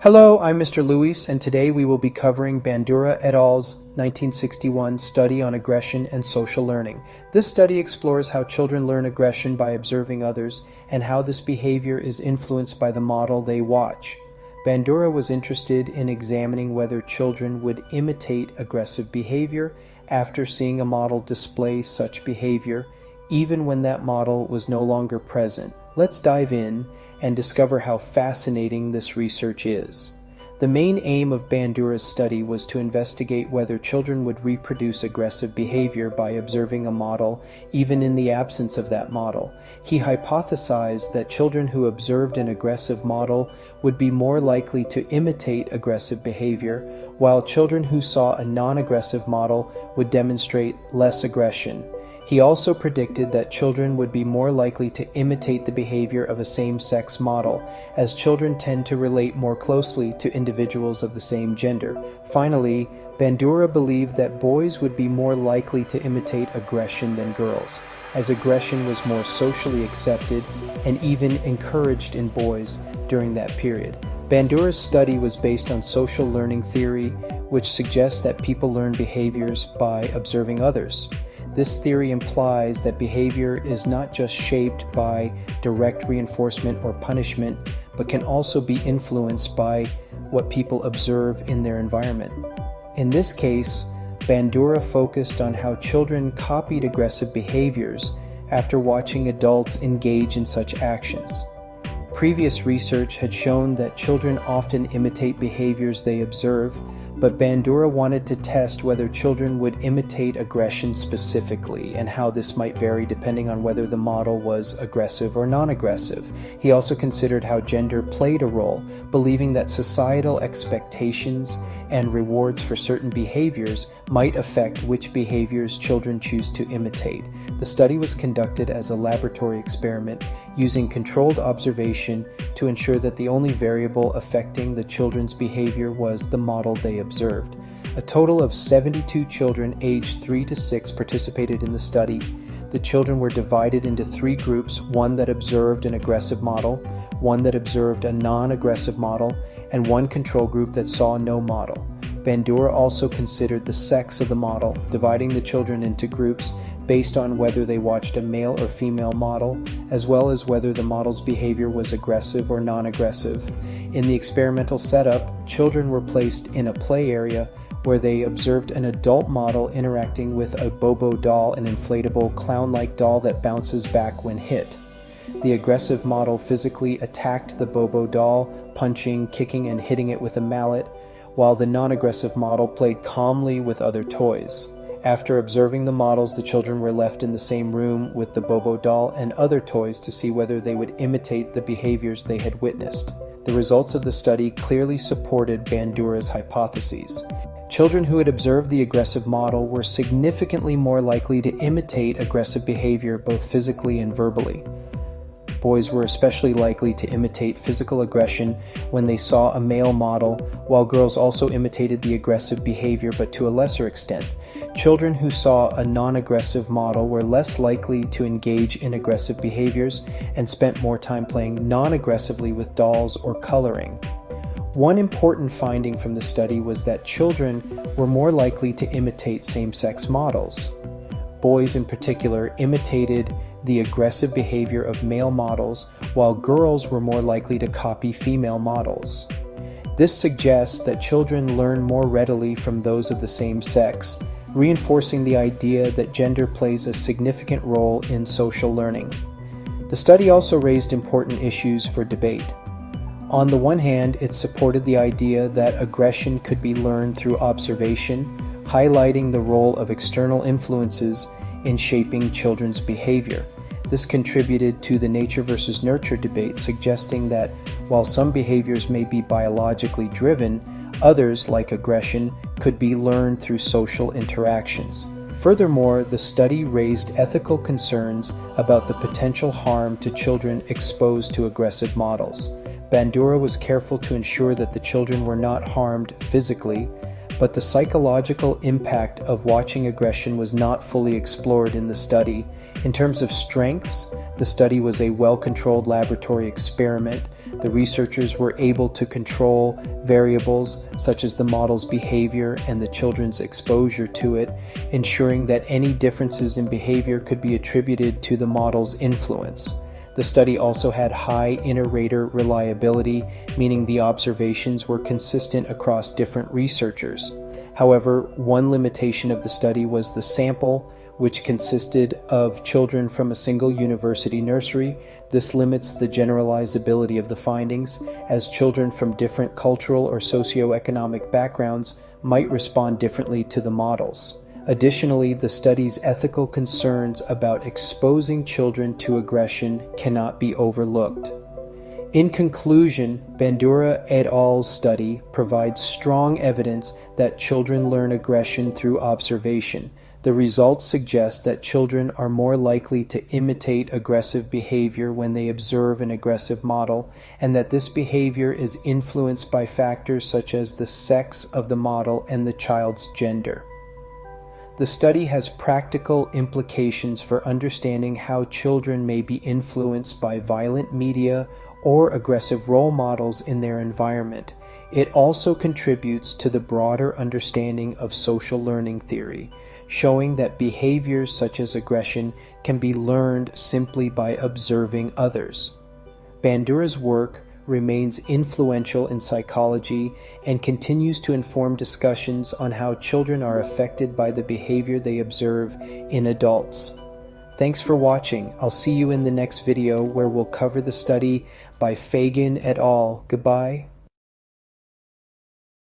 Hello, I'm Mr. Luis, and today we will be covering Bandura et al.'s 1961 study on aggression and social learning. This study explores how children learn aggression by observing others and how this behavior is influenced by the model they watch. Bandura was interested in examining whether children would imitate aggressive behavior after seeing a model display such behavior, even when that model was no longer present. Let's dive in and discover how fascinating this research is. The main aim of Bandura's study was to investigate whether children would reproduce aggressive behavior by observing a model, even in the absence of that model. He hypothesized that children who observed an aggressive model would be more likely to imitate aggressive behavior, while children who saw a non-aggressive model would demonstrate less aggression. He also predicted that children would be more likely to imitate the behavior of a same-sex model, as children tend to relate more closely to individuals of the same gender. Finally, Bandura believed that boys would be more likely to imitate aggression than girls, as aggression was more socially accepted and even encouraged in boys during that period. Bandura's study was based on social learning theory, which suggests that people learn behaviors by observing others. This theory implies that behavior is not just shaped by direct reinforcement or punishment, but can also be influenced by what people observe in their environment. In this case, Bandura focused on how children copied aggressive behaviors after watching adults engage in such actions. Previous research had shown that children often imitate behaviors they observe, but Bandura wanted to test whether children would imitate aggression specifically and how this might vary depending on whether the model was aggressive or non-aggressive. He also considered how gender played a role, believing that societal expectations and rewards for certain behaviors might affect which behaviors children choose to imitate. The study was conducted as a laboratory experiment using controlled observation to ensure that the only variable affecting the children's behavior was the model they observed. A total of 72 children aged 3 to 6 participated in the study. The children were divided into 3 groups, one that observed an aggressive model, one that observed a non-aggressive model, and one control group that saw no model. Bandura also considered the sex of the model, dividing the children into groups based on whether they watched a male or female model, as well as whether the model's behavior was aggressive or non-aggressive. In the experimental setup, children were placed in a play area where they observed an adult model interacting with a Bobo doll, an inflatable clown-like doll that bounces back when hit. The aggressive model physically attacked the Bobo doll, punching, kicking, and hitting it with a mallet, while the non-aggressive model played calmly with other toys. After observing the models, the children were left in the same room with the Bobo doll and other toys to see whether they would imitate the behaviors they had witnessed. The results of the study clearly supported Bandura's hypotheses. Children who had observed the aggressive model were significantly more likely to imitate aggressive behavior both physically and verbally. Boys were especially likely to imitate physical aggression when they saw a male model, while girls also imitated the aggressive behavior but to a lesser extent. Children who saw a non-aggressive model were less likely to engage in aggressive behaviors and spent more time playing non-aggressively with dolls or coloring. One important finding from the study was that children were more likely to imitate same-sex models. Boys in particular imitated the aggressive behavior of male models, while girls were more likely to copy female models. This suggests that children learn more readily from those of the same sex, reinforcing the idea that gender plays a significant role in social learning. The study also raised important issues for debate. On the one hand, it supported the idea that aggression could be learned through observation, highlighting the role of external influences in shaping children's behavior. This contributed to the nature versus nurture debate, suggesting that while some behaviors may be biologically driven, others, like aggression, could be learned through social interactions. Furthermore, the study raised ethical concerns about the potential harm to children exposed to aggressive models. Bandura was careful to ensure that the children were not harmed physically, but the psychological impact of watching aggression was not fully explored in the study. In terms of strengths, the study was a well-controlled laboratory experiment. The researchers were able to control variables such as the model's behavior and the children's exposure to it, ensuring that any differences in behavior could be attributed to the model's influence. The study also had high inter-rater reliability, meaning the observations were consistent across different researchers. However, one limitation of the study was the sample, which consisted of children from a single university nursery. This limits the generalizability of the findings, as children from different cultural or socioeconomic backgrounds might respond differently to the models. Additionally, the study's ethical concerns about exposing children to aggression cannot be overlooked. In conclusion, Bandura et al.'s study provides strong evidence that children learn aggression through observation. The results suggest that children are more likely to imitate aggressive behavior when they observe an aggressive model, and that this behavior is influenced by factors such as the sex of the model and the child's gender. The study has practical implications for understanding how children may be influenced by violent media or aggressive role models in their environment. It also contributes to the broader understanding of social learning theory, showing that behaviors such as aggression can be learned simply by observing others. Bandura's work remains influential in psychology and continues to inform discussions on how children are affected by the behavior they observe in adults. Thanks for watching. I'll see you in the next video where we'll cover the study by Fagan et al. Goodbye.